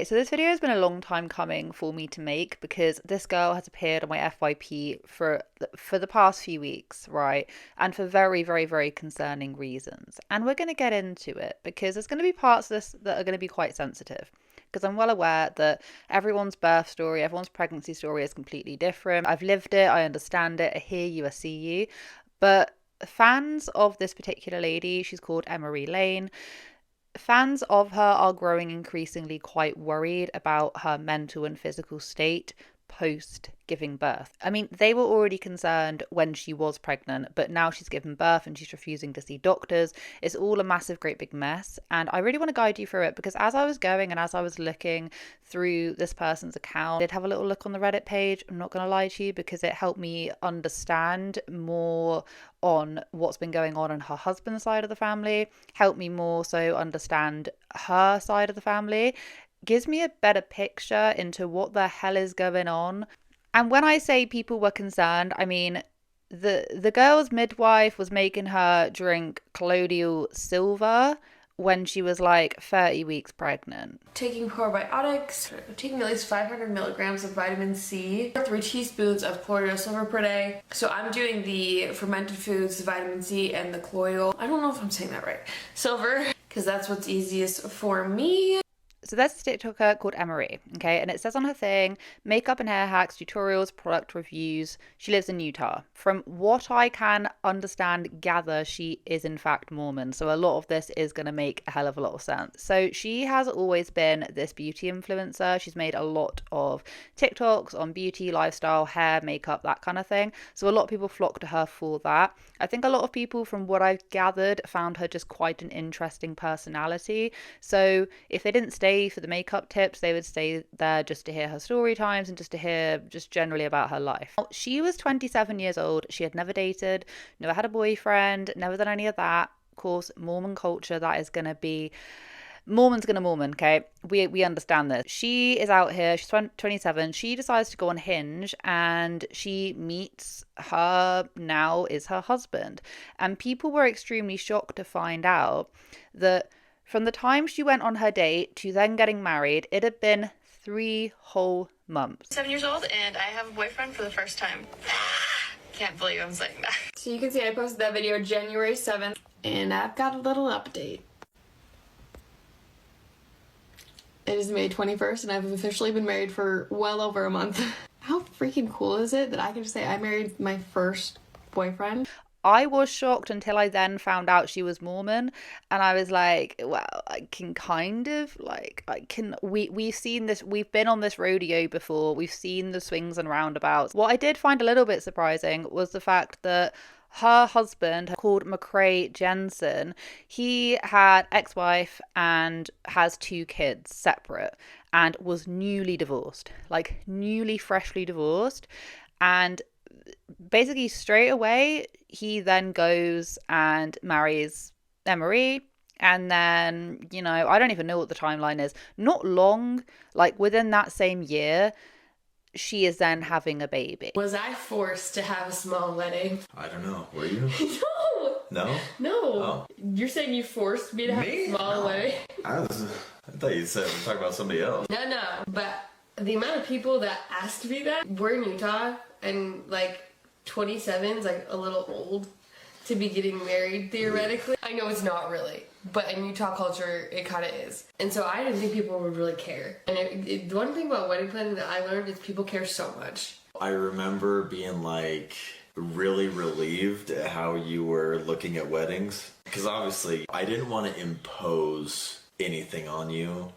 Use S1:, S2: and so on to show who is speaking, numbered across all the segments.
S1: So this video has been a long time coming for me to make because this girl has appeared on my FYP for the past few weeks, right? And for very, very, very concerning reasons. And we're going to get into it because there's going to be parts of this that are going to be quite sensitive. Because I'm well aware that everyone's birth story, everyone's pregnancy story is completely different. I've lived it, I understand it, I hear you, I see you. But fans of this particular lady, she's called Emery Lane, fans of her are growing increasingly quite worried about her mental and physical state post giving birth. I mean, they were already concerned when she was pregnant, but now she's given birth and she's refusing to see doctors. It's all a massive, great big mess. And I really want to guide you through it because as I was going and as I was looking through this person's account, I did have a little look on the Reddit page. I'm not going to lie to you because it helped me understand more on what's been going on her husband's side of the family, helped me more so understand her side of the family, gives me a better picture into what the hell is going on. And when I say people were concerned, I mean the girl's midwife was making her drink colloidal silver when she was like 30 weeks pregnant.
S2: Taking probiotics, taking at least 500 milligrams of vitamin C, 3 teaspoons of colloidal silver per day. So I'm doing the fermented foods, the vitamin C, and the colloidal. I don't know if I'm saying that right. Silver, because that's what's easiest for me.
S1: So there's a TikToker called Emery, okay? And it says on her thing, makeup and hair hacks, tutorials, product reviews. She lives in Utah. From what I can understand, gather, she is in fact Mormon. So a lot of this is going to make a hell of a lot of sense. So she has always been this beauty influencer. She's made a lot of TikToks on beauty, lifestyle, hair, makeup, that kind of thing. So a lot of people flock to her for that. I think a lot of people, from what I've gathered, found her just quite an interesting personality. So if they didn't stay for the makeup tips, they would stay there just to hear her story times and just to hear just generally about her life. She was 27 years old. She had never dated, never had a boyfriend, never done any of that. Of course, Mormon culture, that is going to be Mormon's gonna Mormon, okay? We understand this. She is out here, she's 27, she decides to go on Hinge and she meets her now is her husband. And people were extremely shocked to find out that from the time she went on her date to then getting married, it had been 3 whole months.
S3: 7 years old and I have a boyfriend for the first time. Can't believe I'm saying that.
S2: So you can see I posted that video January 7th and I've got a little update. It is May 21st and I've officially been married for well over a month. How freaking cool is it that I can just say I married my first boyfriend?
S1: I was shocked until I then found out she was Mormon, and I was like, well, I can kind of like, we've seen this, we've been on this rodeo before, we've seen the swings and roundabouts. What I did find a little bit surprising was the fact that her husband, called McCrae Jensen, he had ex-wife and has 2 kids separate and was newly divorced, like newly freshly divorced. And basically straight away he then goes and marries Emery. And then, you know, I don't even know what the timeline is. Not long, like within that same year, she is then having a baby.
S2: Was I forced to have a small wedding?
S4: I don't know. Were you?
S2: No.
S4: No?
S2: No.
S4: Oh.
S2: You're saying you forced me to have a small wedding?
S4: I thought you said we're talking about somebody else.
S2: No. But the amount of people that asked me that, we're in Utah, and like 27 is like a little old to be getting married theoretically. I know it's not really, but in Utah culture it kind of is. And so I didn't think people would really care. And the one thing about wedding planning that I learned is people care so much.
S4: I remember being like really relieved at how you were looking at weddings, because obviously I didn't want to impose anything on you,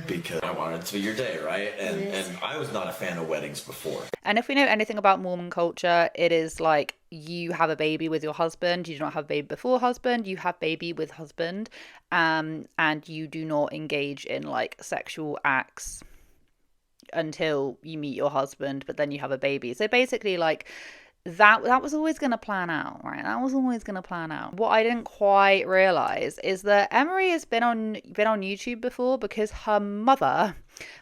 S4: because I wanted it to be your day, right? And I was not a fan of weddings before.
S1: And if we know anything about Mormon culture, it is like you have a baby with your husband, you do not have a baby before husband, you have baby with husband, and you do not engage in like sexual acts until you meet your husband, but then you have a baby. So basically like that was always going to plan out, right? That was always going to plan out. What I didn't quite realize is that Emery has been on YouTube before because her mother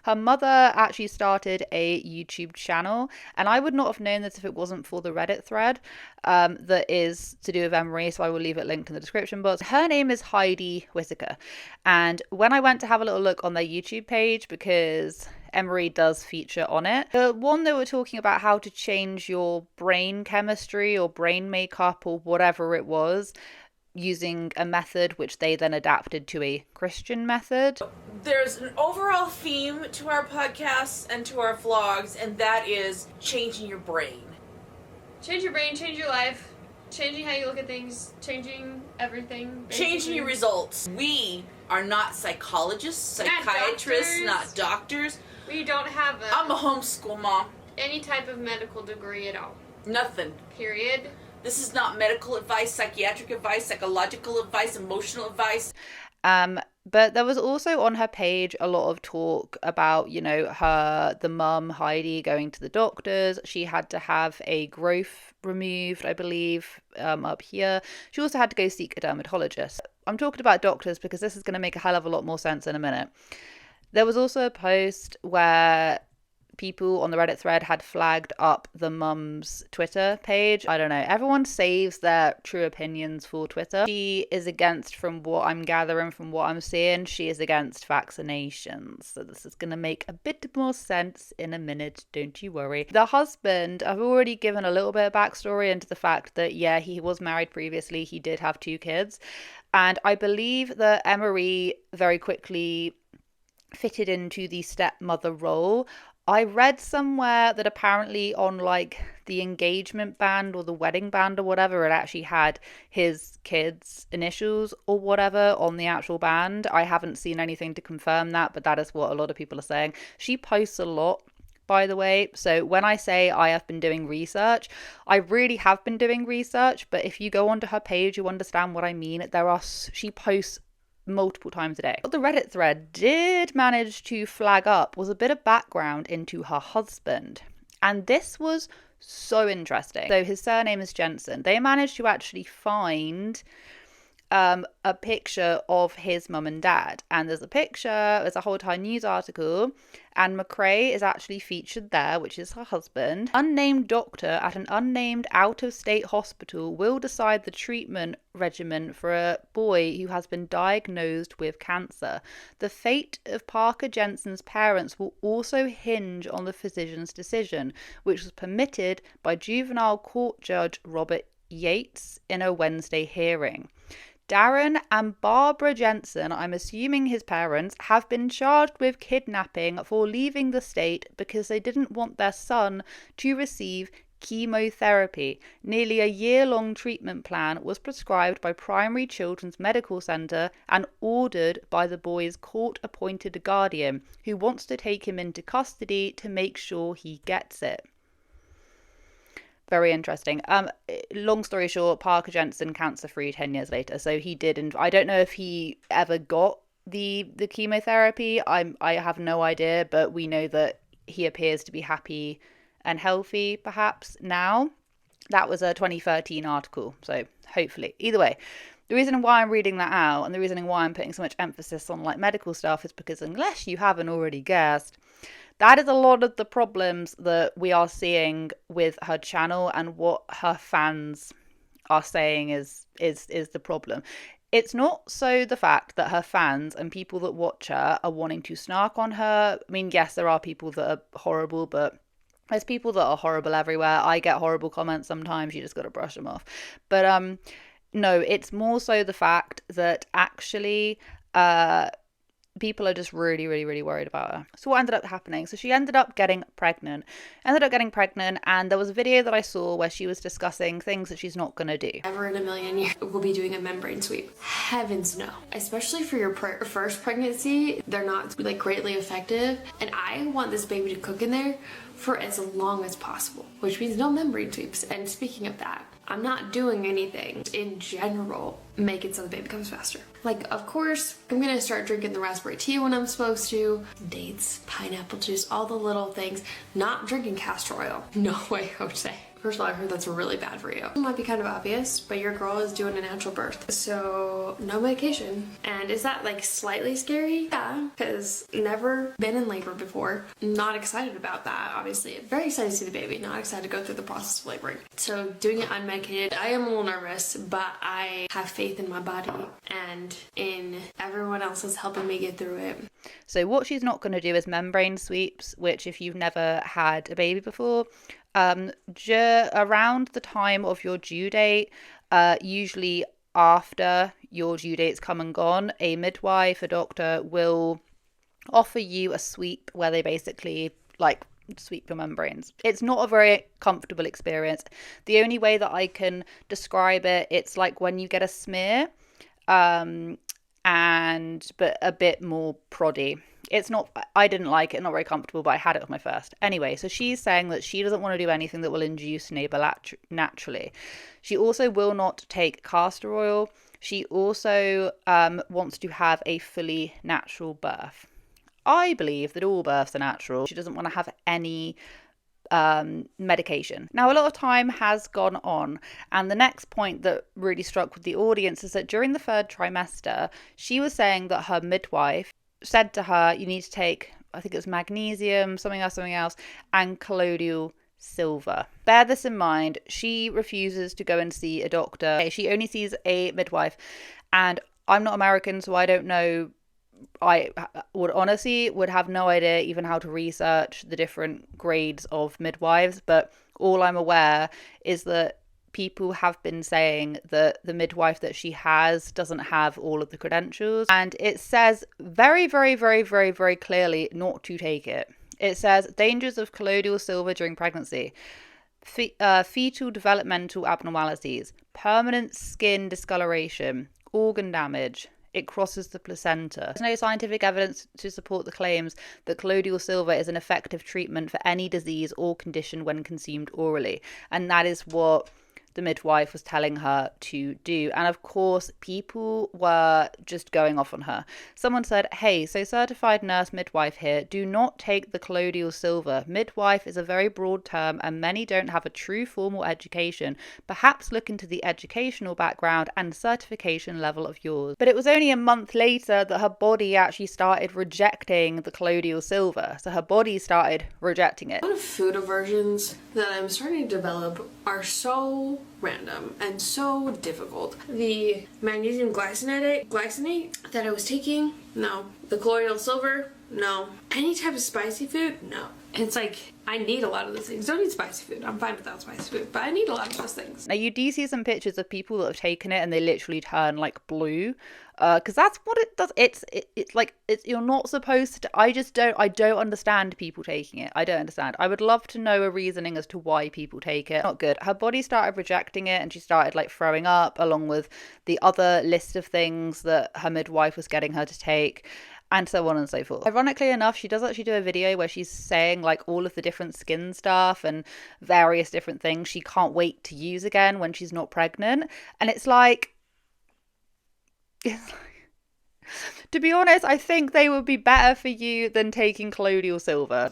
S1: Her mother actually started a YouTube channel, and I would not have known this if it wasn't for the Reddit thread that is to do with Emery, so I will leave it linked in the description box. Her name is Heidi Whittaker, and when I went to have a little look on their YouTube page, because Emery does feature on it, the one they were talking about how to change your brain chemistry or brain makeup or whatever it was, using a method which they then adapted to a Christian method.
S5: There's an overall theme to our podcasts and to our vlogs, and that is changing your brain.
S2: Change your brain, change your life, changing how you look at things, changing everything. Basically.
S5: Changing your results. We are not psychologists, psychiatrists, not doctors.
S2: We don't have
S5: I'm a homeschool mom.
S2: any type of medical degree at all.
S5: Nothing.
S2: Period.
S5: This is not medical advice, psychiatric advice, psychological advice, emotional advice.
S1: But there was also on her page a lot of talk about, the mum, Heidi, going to the doctors. She had to have a growth removed, I believe, up here. She also had to go seek a dermatologist. I'm talking about doctors because this is going to make a hell of a lot more sense in a minute. There was also a post where people on the Reddit thread had flagged up the mum's Twitter page. I don't know. Everyone saves their true opinions for Twitter. She is against, from what I'm gathering, from what I'm seeing, she is against vaccinations. So this is going to make a bit more sense in a minute. Don't you worry. The husband, I've already given a little bit of backstory into the fact that, yeah, he was married previously. He did have 2 kids. And I believe that Emery very quickly fitted into the stepmother role. I read somewhere that apparently on the engagement band or the wedding band or whatever, it actually had his kids' initials or whatever on the actual band. I haven't seen anything to confirm that, but that is what a lot of people are saying. She posts a lot, by the way. So when I say I have been doing research, I really have been doing research. But if you go onto her page, you understand what I mean. She posts multiple times a day. What the Reddit thread did manage to flag up was a bit of background into her husband. And this was so interesting. So his surname is Jensen. They managed to actually find a picture of his mum and dad. And there's a whole entire news article, and McCrae is actually featured there, which is her husband. Unnamed doctor at an unnamed out-of-state hospital will decide the treatment regimen for a boy who has been diagnosed with cancer. The fate of Parker Jensen's parents will also hinge on the physician's decision, which was permitted by juvenile court judge Robert Yates in a Wednesday hearing. Darren and Barbara Jensen, I'm assuming his parents, have been charged with kidnapping for leaving the state because they didn't want their son to receive chemotherapy. Nearly a year-long treatment plan was prescribed by Primary Children's Medical Center and ordered by the boy's court-appointed guardian, who wants to take him into custody to make sure he gets it. Very interesting. Long story short, Parker Jensen cancer-free 10 years later. So he did, and I don't know if he ever got the chemotherapy. I have no idea, but we know that he appears to be happy and healthy, perhaps now. That was a 2013 article, so hopefully. Either way, the reason why I'm reading that out and the reason why I'm putting so much emphasis on medical stuff is because, unless you haven't already guessed, that is a lot of the problems that we are seeing with her channel, and what her fans are saying is the problem. It's not so the fact that her fans and people that watch her are wanting to snark on her. I mean, yes, there are people that are horrible, but there's people that are horrible everywhere. I get horrible comments sometimes. You just got to brush them off. But no, it's more so the fact that actually people are just really, really, really worried about her. So what ended up happening? So she ended up getting pregnant. And there was a video that I saw where she was discussing things that she's not going to do.
S2: Never in a million years we'll be doing a membrane sweep. Heavens no. Especially for your first pregnancy, they're not greatly effective. And I want this baby to cook in there for as long as possible, which means no membrane sweeps. And speaking of that, I'm not doing anything in general make it so the baby comes faster. Of course, I'm gonna start drinking the raspberry tea when I'm supposed to, dates, pineapple juice, all the little things, not drinking castor oil. No way, Jose. First of all, I heard that's really bad for you. It might be kind of obvious, but your girl is doing a natural birth. So no medication. And is that like slightly scary? Yeah, because never been in labor before. Not excited about that, obviously. Very excited to see the baby, not excited to go through the process of laboring. So doing it unmedicated, I am a little nervous, but I have faith in my body and in everyone else that's helping me get through it.
S1: So what she's not going to do is membrane sweeps, which if you've never had a baby before, around the time of your due date, usually after your due date's come and gone, a midwife, a doctor will offer you a sweep where they basically like sweep your membranes. It's not a very comfortable experience. The only way that I can describe it, it's like when you get a smear, but a bit more proddy. It's not, I didn't like it, not very comfortable, but I had it with my first. Anyway, so she's saying that she doesn't want to do anything that will induce labor naturally. She also will not take castor oil. She also wants to have a fully natural birth. I believe that all births are natural. She doesn't want to have any medication. Now, a lot of time has gone on, and the next point that really struck with the audience is that during the 3rd trimester, she was saying that her midwife said to her, you need to take, I think it was magnesium, something else, and colloidal silver. Bear this in mind, she refuses to go and see a doctor. She only sees a midwife, and I'm not American, so I don't know. I would have no idea even how to research the different grades of midwives, but all I'm aware is that people have been saying that the midwife that she has doesn't have all of the credentials, and it says very, very, very, very, very clearly not to take it. It says dangers of colloidal silver during pregnancy, fetal developmental abnormalities, permanent skin discoloration, organ damage. It crosses the placenta. There's no scientific evidence to support the claims that colloidal silver is an effective treatment for any disease or condition when consumed orally. And that is what the midwife was telling her to do. And of course, people were just going off on her. Someone said, hey, so certified nurse midwife here, do not take the colloidal silver. Midwife is a very broad term and many don't have a true formal education. Perhaps look into the educational background and certification level of yours. But it was only a month later that her body actually started rejecting the colloidal silver. So her body started rejecting it.
S2: A lot of food aversions that I'm starting to develop are so random and so difficult. The magnesium glycinate that I was taking, no. The colloidal silver, no. Any type of spicy food, no. It's like, I need a lot of those things. Don't need spicy food. I'm fine without spicy food, but I need a lot of those things.
S1: Now, you do see some pictures of people that have taken it and they literally turn like blue, because that's what it does. It's you're not supposed to. I don't understand people taking it. I don't understand. I would love to know a reasoning as to why people take it. Not good. Her body started rejecting it and she started like throwing up, along with the other list of things that her midwife was getting her to take, and so on and so forth. Ironically enough, she does actually do a video where she's saying like all of the different skin stuff and various different things she can't wait to use again when she's not pregnant. And it's like, to be honest, I think they would be better for you than taking colloidal silver.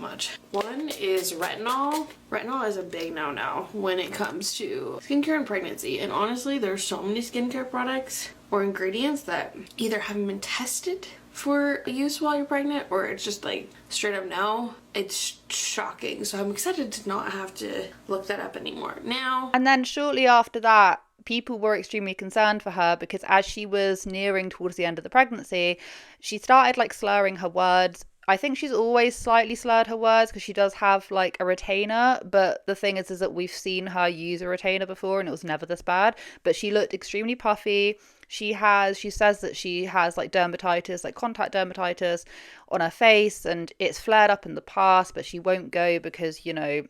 S2: One is retinol. Retinol is a big no-no when it comes to skincare and pregnancy. And honestly, there's so many skincare products or ingredients that either haven't been tested for use while you're pregnant, or it's just like straight up no. It's shocking. So I'm excited to not have to look that up anymore now.
S1: And then shortly after that, people were extremely concerned for her because as she was nearing towards the end of the pregnancy, she started like slurring her words. I think she's always slightly slurred her words because she does have like a retainer, but the thing is that we've seen her use a retainer before and it was never this bad. But she looked extremely puffy. She says that she has like dermatitis, like contact dermatitis on her face, and it's flared up in the past, but she won't go because, you know,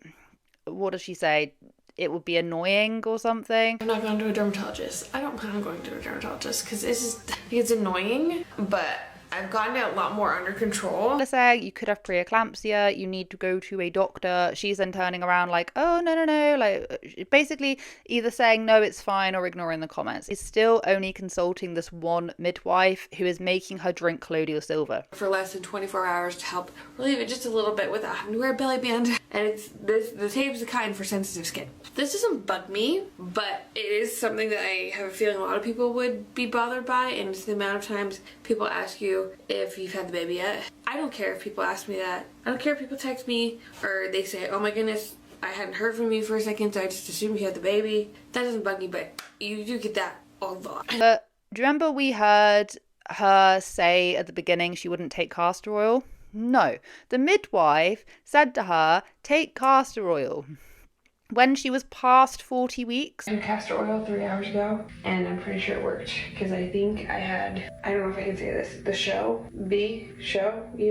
S1: what does she say? It would be annoying or something.
S2: I'm not going to a dermatologist. I don't plan on going to a dermatologist because it's annoying, but I've gotten it a lot more under control.
S1: Saying you could have preeclampsia, you need to go to a doctor. She's then turning around like, oh, no, like basically either saying no, it's fine, or ignoring the comments. He's still only consulting this one midwife who is making her drink colloidal silver
S2: for less than 24 hours to help relieve it just a little bit without having to wear a belly band. And it's the tape's the kind for sensitive skin. This doesn't bug me, but it is something that I have a feeling a lot of people would be bothered by, and it's the amount of times people ask you if you've had the baby yet. I don't care if people ask me that. I don't care if people text me or they say, oh my goodness, I hadn't heard from you for a second, so I just assumed you had the baby. That doesn't bug me, but you do get that a lot.
S1: But do you remember we heard her say at the beginning she wouldn't take castor oil? No. The midwife said to her, take castor oil when she was past 40 weeks.
S2: I did castor oil 3 hours ago, and I'm pretty sure it worked, because I think I had, I don't know if I can say this, the show, you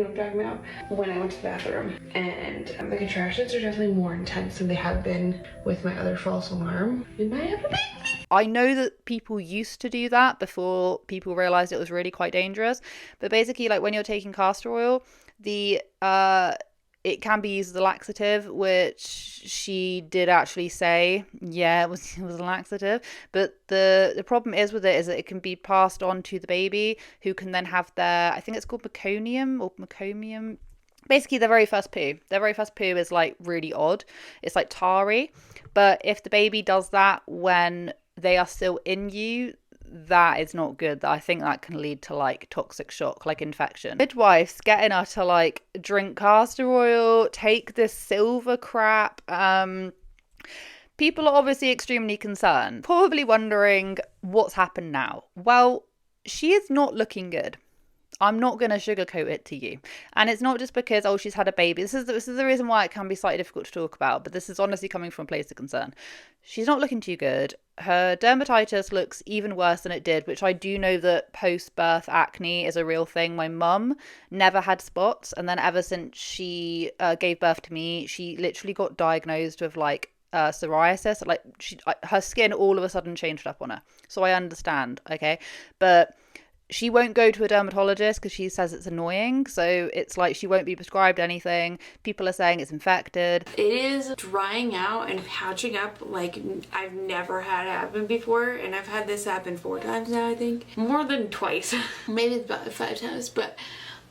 S2: know what I'm talking about, when I went to the bathroom. And the contractions are definitely more intense than they have been with my other false alarm. We might have a baby.
S1: I know that people used to do that before people realized it was really quite dangerous. But basically, like when you're taking castor oil, it can be used as a laxative, which she did actually say, yeah, it was a laxative. But the problem is with it is that it can be passed on to the baby, who can then have their, I think it's called meconium. Basically, their very first poo. Their very first poo is like really odd. It's like tarry. But if the baby does that when they are still in you, that is not good. I think that can lead to like toxic shock, like infection. Midwives getting her to like drink castor oil, take this silver crap. People are obviously extremely concerned, probably wondering what's happened now. Well, she is not looking good. I'm not going to sugarcoat it to you. And it's not just because, oh, she's had a baby. This is the reason why it can be slightly difficult to talk about. But this is honestly coming from a place of concern. She's not looking too good. Her dermatitis looks even worse than it did, which I do know that post-birth acne is a real thing. My mum never had spots. And then ever since she gave birth to me, she literally got diagnosed with like psoriasis. Like her skin all of a sudden changed up on her. So I understand, okay? But she won't go to a dermatologist because she says it's annoying. So it's like she won't be prescribed anything. People are saying it's infected.
S2: It is drying out and patching up like I've never had it happen before. And I've had this happen 4 times now, I think. More than twice. Maybe it's about 5 times. But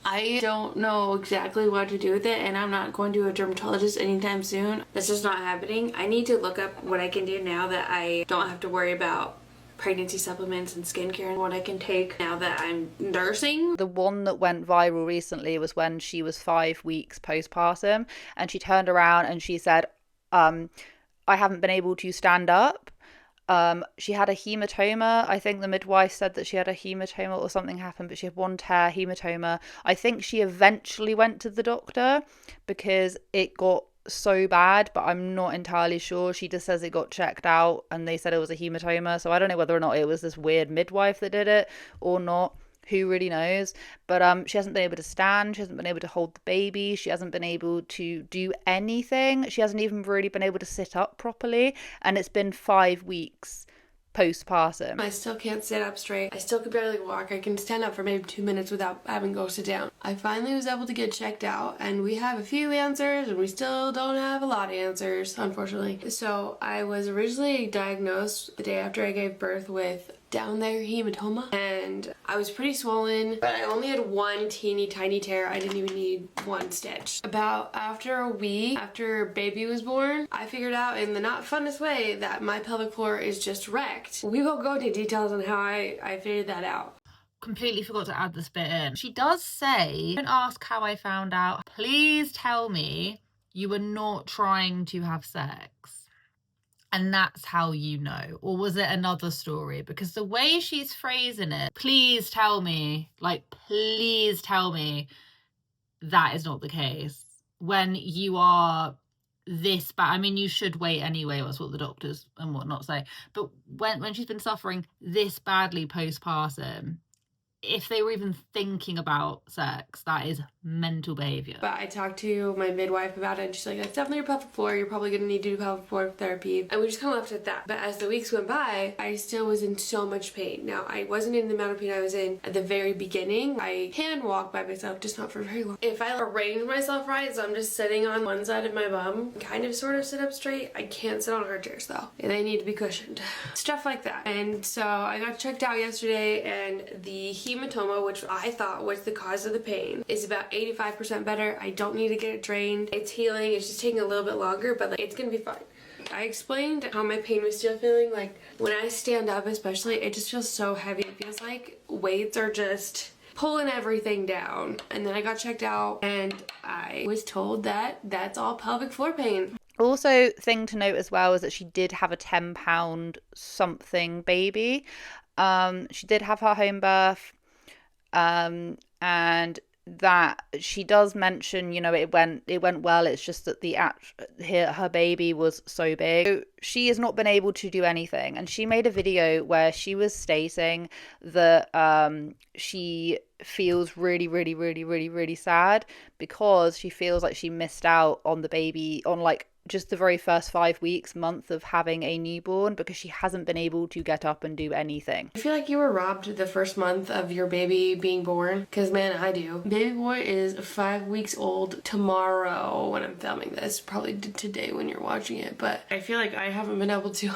S2: I don't know exactly what to do with it. And I'm not going to a dermatologist anytime soon. That's just not happening. I need to look up what I can do now that I don't have to worry about pregnancy supplements and skincare, and what I can take now that I'm nursing.
S1: The one that went viral recently was when she was 5 weeks postpartum, and she turned around and she said, I haven't been able to stand up. She had a hematoma. I think the midwife said that she had a hematoma or something happened, but she had one tear hematoma. I think she eventually went to the doctor because it got so bad, but I'm not entirely sure. She just says it got checked out and they said it was a hematoma, so I don't know whether or not it was this weird midwife that did it or not. Who really knows? But she hasn't been able to stand, she hasn't been able to hold the baby, she hasn't been able to do anything, she hasn't even really been able to sit up properly, and it's been 5 weeks postpartum.
S2: I still can't sit up straight. I still can barely walk. I can stand up for maybe 2 minutes without having to go sit down. I finally was able to get checked out, and we have a few answers, and we still don't have a lot of answers, unfortunately. So I was originally diagnosed the day after I gave birth with down there hematoma, and I was pretty swollen, but I only had one teeny tiny tear. I didn't even need 1 stitch. About after a week after baby was born, I figured out in the not funnest way that my pelvic floor is just wrecked. We won't go into details on how I figured that out.
S1: Completely forgot to add this bit in. She does say, don't ask how I found out. Please tell me you were not trying to have sex. And that's how you know. Or was it another story? Because the way she's phrasing it, please tell me, please tell me that is not the case. When you are this bad, I mean, you should wait anyway, that's what the doctors and whatnot say. But when she's been suffering this badly postpartum, if they were even thinking about sex, that is
S6: mental behaviour.
S2: But I talked to my midwife about it, and she's like, that's definitely your pelvic floor. You're probably going to need to do pelvic floor therapy. And we just kind of left it at that. But as the weeks went by, I still was in so much pain. Now, I wasn't in the amount of pain I was in at the very beginning. I can walk by myself, just not for very long. If I arrange myself right, so I'm just sitting on one side of my bum, kind of sort of sit up straight. I can't sit on hard chairs though. They need to be cushioned. Stuff like that. And so I got checked out yesterday, and the hematoma, which I thought was the cause of the pain, is about 85% better. I don't need to get it drained. It's healing. It's just taking a little bit longer, but like, it's gonna be fine. I explained how my pain was still feeling. Like when I stand up especially, it just feels so heavy. It feels like weights are just pulling everything down. And then I got checked out, and I was told that that's all pelvic floor pain.
S1: Also, thing to note as well is that she did have a 10-pound something baby. She did have her home birth, and that she does mention, you know, it went well. It's just that her baby was so big. So she has not been able to do anything, and she made a video where she was stating that she feels really sad because she feels like she missed out on the baby, on like just the very first 5 weeks, month of having a newborn, because she hasn't been able to get up and do anything.
S2: I feel like you were robbed the first month of your baby being born, because man, I do. Baby boy is 5 weeks old tomorrow when I'm filming this, probably today when you're watching it, but I feel like I haven't been able to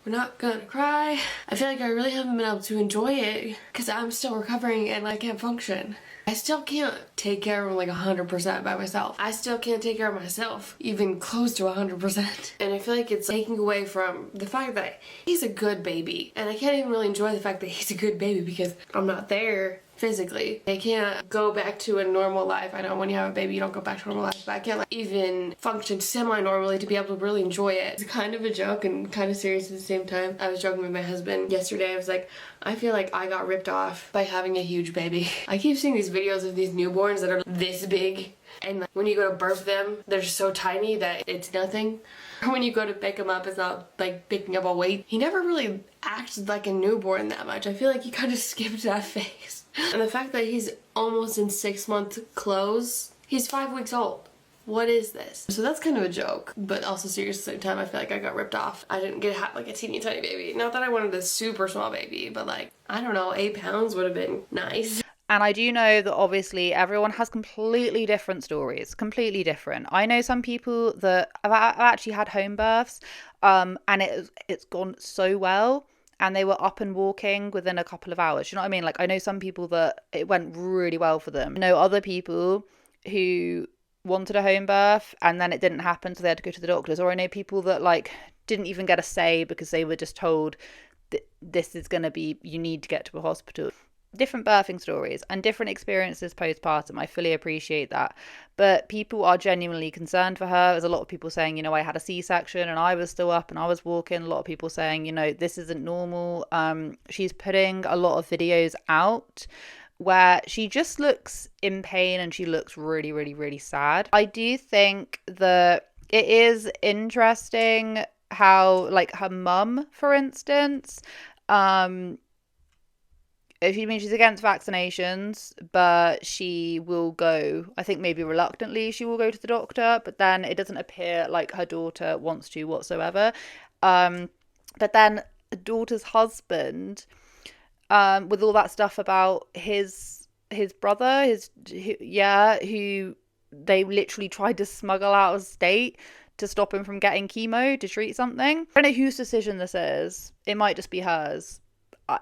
S2: we're not gonna cry. I feel like I really haven't been able to enjoy it because I'm still recovering and I can't function. I still can't take care of him like 100% by myself. I still can't take care of myself, even close to 100%. And I feel like it's taking away from the fact that he's a good baby. And I can't even really enjoy the fact that he's a good baby because I'm not there physically. I can't go back to a normal life. I know when you have a baby you don't go back to normal life, but I can't like even function semi-normally to be able to really enjoy it. It's kind of a joke and kind of serious at the same time. I was joking with my husband yesterday. I was like, I feel like I got ripped off by having a huge baby. I keep seeing these videos of these newborns that are this big, and like, when you go to birth them, they're just so tiny that it's nothing. When you go to pick him up, it's not like picking up a weight. He never really acted like a newborn that much. I feel like he kind of skipped that phase. And the fact that he's almost in 6-month clothes, he's 5 weeks old. What is this? So that's kind of a joke, but also serious at the same time. I feel like I got ripped off. I didn't get like a teeny tiny baby. Not that I wanted a super small baby, but like, I don't know, 8 pounds would have been nice.
S1: And I do know that obviously everyone has completely different stories, completely different. I know some people that have actually had home births, and it's gone so well, and they were up and walking within a couple of hours. You know what I mean? Like, I know some people that it went really well for them. I know other people who wanted a home birth and then it didn't happen, so they had to go to the doctors. Or I know people that like didn't even get a say because they were just told that this is going to be, you need to get to a hospital. Different birthing stories and different experiences postpartum. I fully appreciate that. But people are genuinely concerned for her. There's a lot of people saying, you know, I had a C-section and I was still up and I was walking. A lot of people saying, you know, this isn't normal. She's putting a lot of videos out where she just looks in pain and she looks really sad. I do think that it is interesting how, like, her mum, for instance, she's against vaccinations, but she will go, I think maybe reluctantly, she will go to the doctor, but then it doesn't appear like her daughter wants to whatsoever. But then the daughter's husband, with all that stuff about his brother, who they literally tried to smuggle out of state to stop him from getting chemo to treat something. I don't know whose decision this is. It might just be hers.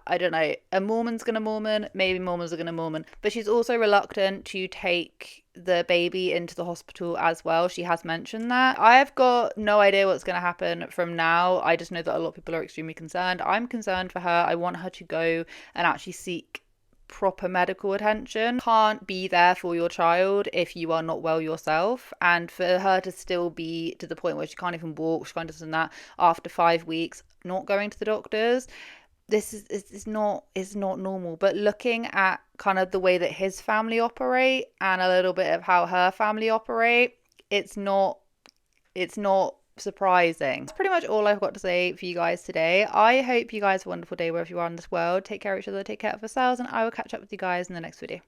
S1: I don't know. A Mormon's gonna Mormon, maybe Mormons are gonna Mormon, but she's also reluctant to take the baby into the hospital as well. She has mentioned that. I've got no idea what's gonna happen from now. I just know that a lot of people are extremely concerned. I'm concerned for her. I want her to go and actually seek proper medical attention. Can't be there for your child if you are not well yourself, and for her to still be to the point where she can't even walk, she can't do this and that after 5 weeks, not going to the doctors. This is not normal. But looking at kind of the way that his family operate and a little bit of how her family operate, it's not surprising. That's pretty much all I've got to say for you guys today. I hope you guys have a wonderful day wherever you are in this world. Take care of each other, take care of yourselves, and I will catch up with you guys in the next video.